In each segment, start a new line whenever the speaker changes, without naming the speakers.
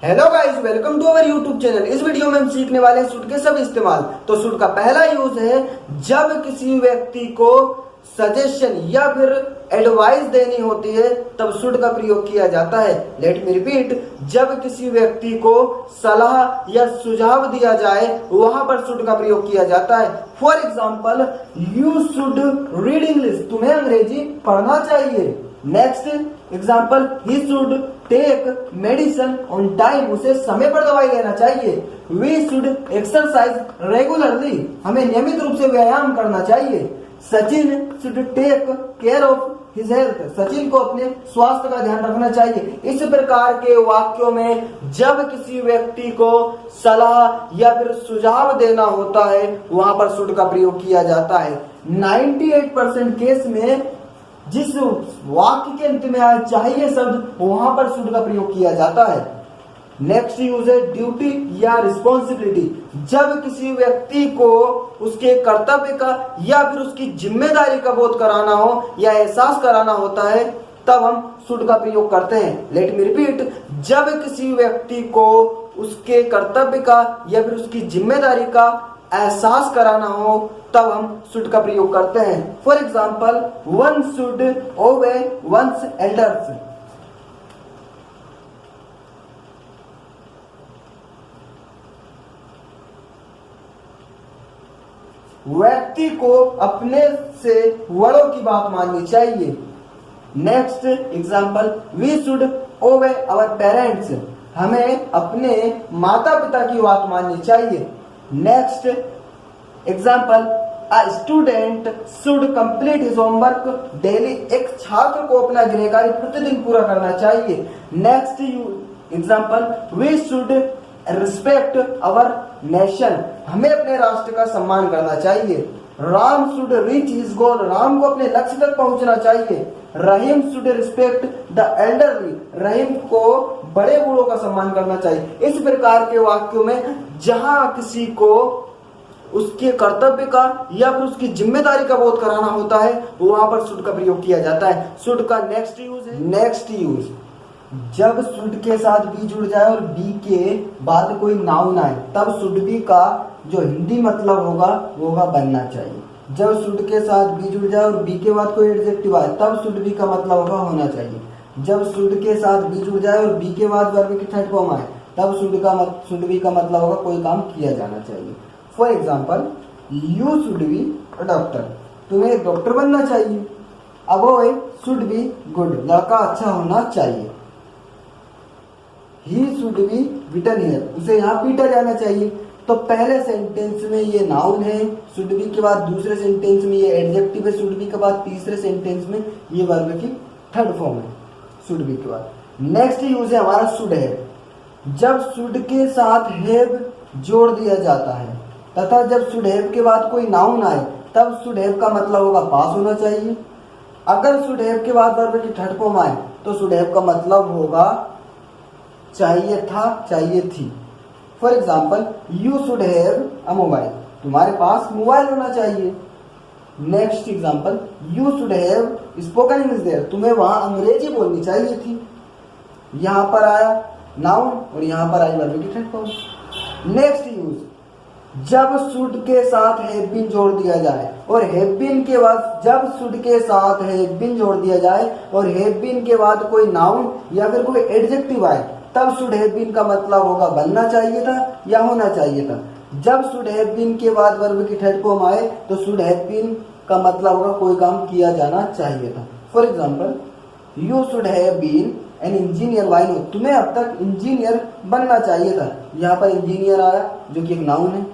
Hello guys, welcome to our YouTube channel. इस video में हम सीखने वाले हैं शुड के सब इस्तेमाल। तो शुड का पहला यूज है जब किसी व्यक्ति को सजेशन या फिर एडवाइस देनी होती है तब शुड का प्रयोग किया जाता है। लेट मी रिपीट, जब किसी व्यक्ति को सलाह या सुझाव दिया जाए वहां पर शुड का प्रयोग किया जाता है। For example, you should read English, तुम्हें अंग्रेजी पढ़ना चाहिए। Next example, he should take medicine on time, उसे समय पर दवाई लेना चाहिए। वी शुड एक्सरसाइज रेगुलरली, हमें नियमित रूप से व्यायाम करना चाहिए। Sachin should take care of his health, Sachin को अपने स्वास्थ्य का ध्यान रखना चाहिए। इस प्रकार के वाक्यों में जब किसी व्यक्ति को सलाह या फिर सुझाव देना होता है वहां पर शुड का प्रयोग किया जाता है। 98% केस में जिस वाक्य के अंत में आए चाहिए शब्द वहां पर शुड का प्रयोग किया जाता है। नेक्स्ट यूज है ड्यूटी या रिस्पॉन्सिबिलिटी, जब किसी व्यक्ति को उसके कर्तव्य का या फिर उसकी जिम्मेदारी का बोध कराना हो या एहसास कराना होता है तब हम शुड का प्रयोग करते हैं। लेट मी रिपीट, जब किसी व्यक्ति को उसके कर्तव्य का या फिर उसकी जिम्मेदारी का एहसास कराना हो तब हम शुड का प्रयोग करते हैं। For example, one should obey one's elders, व्यक्ति को अपने से बड़ों की बात माननी चाहिए। Next example, we should obey our parents, हमें अपने माता पिता की बात माननी चाहिए। Next example, a student should complete his homework daily, एक छात्र को अपना गृह कार्य प्रतिदिन पूरा करना चाहिए। Next example, we should respect our nation, हमें अपने राष्ट्र का सम्मान करना चाहिए। Ram should reach his goal, Ram को अपने लक्ष्य तक पहुंचना चाहिए। Rahim should respect the elderly, Rahim को बड़े बूढ़ों का सम्मान करना चाहिए। इस प्रकार के वाक्यों में जहां किसी को उसके कर्तव्य का या फिर उसकी जिम्मेदारी का बोध कराना होता है वहां पर शुड का प्रयोग किया जाता है। शुड का नेक्स्ट यूज है नेक्स्ट यूज, जब शुड के साथ बी जुड़ जाए और बी के बाद कोई नाउन आए तब शुड बी का जो हिंदी मतलब होगा वो होगा बनना चाहिए। जब शुड के साथ बी जुड़ जाए और बी के बाद कोई एडजेक्टिव आए तब शुड बी का मतलब होगा होना चाहिए। जब शुड के साथ बी जुड़ जाए और बी के बाद वर्ब की थर्ड फॉर्म आए तब शुड बी का मतलब होगा कोई काम किया जाना चाहिए। For example, you should be a doctor, तुम्हें एक डॉक्टर बनना चाहिए। A boy should be good, लड़का अच्छा होना चाहिए। He should be beaten here, उसे यहाँ पीटा जाना चाहिए। तो पहले सेंटेंस में ये नाउन है, शुड बी के बाद दूसरे सेंटेंस में ये एडजेक्टिव है, शुड बी के बाद तीसरे सेंटेंस में ये वर्ब की थर्ड फॉर्म है शुड बी के बाद। नेक्स्ट यूज है हमारा शुड हैव, जब शुड के साथ हैव जोड़ दिया जाता है तथा जब शुड हैव के बाद कोई नाउन आए तब शुड हैव का मतलब होगा पास होना चाहिए। अगर शुड हैव के बाद वर्ब की थर्ड फॉर्म आए तो शुड हैव का मतलब होगा चाहिए था, चाहिए थी। For example, you should have a mobile, तुम्हारे पास मोबाइल होना चाहिए। Next example, you should have spoken English there, तुम्हें वहां अंग्रेजी बोलनी चाहिए थी। यहां पर आया नाउन और यहां पर आई वर्ब की थर्ड फॉर्म। नेक्स्ट यूज, जब शुड के साथ हैव बीन जोड़ दिया जाए और हैव बीन के बाद जब शुड के साथ हैव बीन जोड़ दिया जाए और हैव बीन के बाद कोई नाउन या फिर कोई एडजेक्टिव आए तब शुड हैव बीन का मतलब होगा बनना चाहिए था या होना चाहिए था। जब शुड हैव बीन के बाद वर्ब की थर्ड फॉर्म आए तो शुड हैव बीन का मतलब होगा कोई काम किया जाना चाहिए था। For example, you should have been an engineer why not, तुम्हें अब तक इंजीनियर बनना चाहिए था। यहाँ पर इंजीनियर आया जो कि एक नाउन है।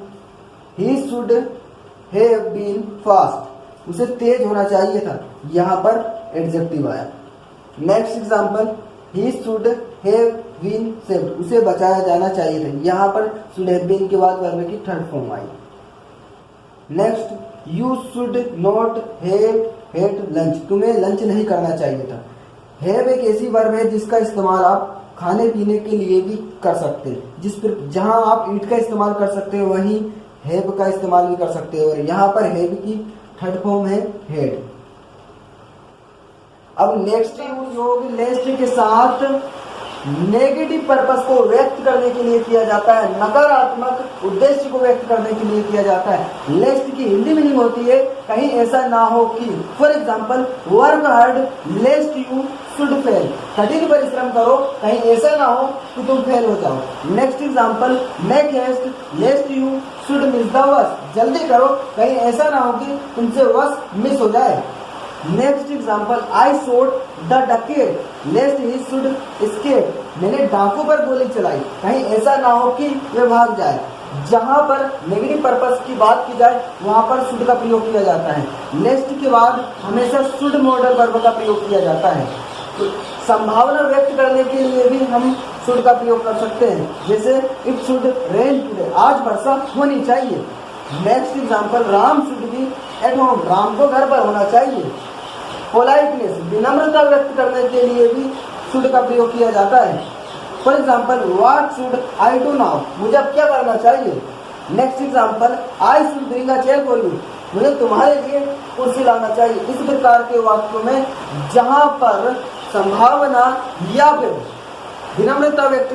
He should have been fast, उसे तेज होना चाहिए था, यहाँ पर एडजेक्टिव आया। Next example, he should have been saved, उसे बचाया जाना चाहिए था, यहाँ पर शुड हैव बीन के बाद वर्ब की third form I. Next, you should not have had lunch, तुम्हें लंच नहीं करना चाहिए था। हैव एक ऐसी वर्ब है जिसका इस्तेमाल आप खाने पीने के लिए भी कर सकते हैं, जहां आप ईट का इस्तेमाल कर सकते हैं वहीं हैव का इस्तेमाल भी कर सकते हैं और यहाँ पर हैव की थर्ड फॉर्म है हैड। अब नेक्स्ट यूज योग नेक्स्ट के साथ नेगेटिव पर्पस को व्यक्त करने के लिए किया जाता है, नकारात्मक उद्देश्य को व्यक्त करने के लिए किया जाता है। लेस्ट की हिंदी मीनिंग होती है कहीं ऐसा ना हो कि। For example, work hard लेस्ट you should fail, कठिन परिश्रम करो कहीं ऐसा ना हो कि तुम फेल हो जाओ। Next example, make haste lest you should miss the bus, जल्दी करो कहीं ऐसा ना हो कि तुमसे बस मिस हो जाए। Next example, I shot the dacoit lest he should escape, मैंने डाकू पर गोली चलाई कहीं ऐसा ना हो कि वे भाग जाए। जहां पर नेगेटिव पर्पस की बात की जाए वहां पर शुड का प्रयोग किया जाता है। लेस्ट के बाद हमेशा शुड मॉडल वर्ब का प्रयोग किया जाता है। तो संभावना व्यक्त करने के लिए भी हम शुड का प्रयोग कर सकते हैं, जैसे इट शुड रेन टुडे, आज वर्षा होनी चाहिए। Next example, Ram should be at home, Ram को घर पर होना चाहिए। पोलाइटनेस, विनम्रता व्यक्त करने के लिए भी शुड का प्रयोग किया जाता है। For example, what should I do now, मुझे अब क्या करना चाहिए। Next example, I should bring a chair for you, मुझे तुम्हारे लिए कुर्सी लाना चाहिए। इस प्रकार के वाक्यों में जहां पर संभावना या फिर विनम्रता व्यक्त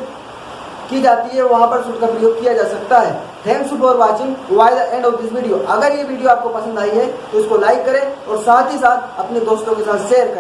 की जाती है वहां पर शुड का प्रयोग किया जा सकता है। Thanks for watching by the end of this video. अगर ये वीडियो आपको पसंद आई है तो इसको लाइक करें और साथ ही साथ अपने दोस्तों के साथ शेयर करें।